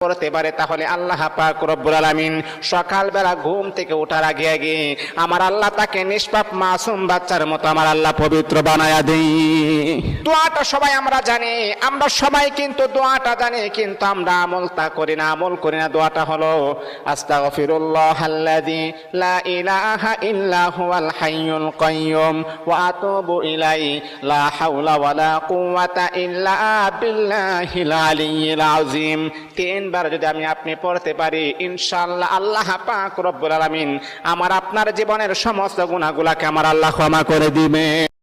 করতে পারে, তাহলে আল্লাহ পাক রব্বুল আলামিন সকালবেলা ঘুম থেকে ওঠার আগে আগে আমার আল্লাহ তাকে নিষ্পাপ মাসুম বাচ্চার মতো আমার আল্লাহ পবিত্র বানায়া দেই। দোয়াটা সবাই আমরা জানি, আমরা সবাই কিন্তু দোয়াটা জানি, কিন্তু আমরা আমলটা করি না। আমল করি না। দোয়াটা হলো আস্তাগফিরুল্লাহাল্লাযী লা ইলাহা ইল্লা হুয়াল হাইয়ুল কাইয়্যুম ওয়া আতুবু ইলাইহি লা হাওলা ওয়ালা কুওয়াতা ইল্লা বিল্লাহিল আলিয়্যিল আযীম। তিনবার যদি আপনি পড়তে পারি, ইনশাআল্লাহ আল্লাহ পাক রব্বুল আলামিন আমার আপনার জীবনের সমস্ত গুনাহগুলোকে আমার আল্লাহ ক্ষমা করে দিবেন।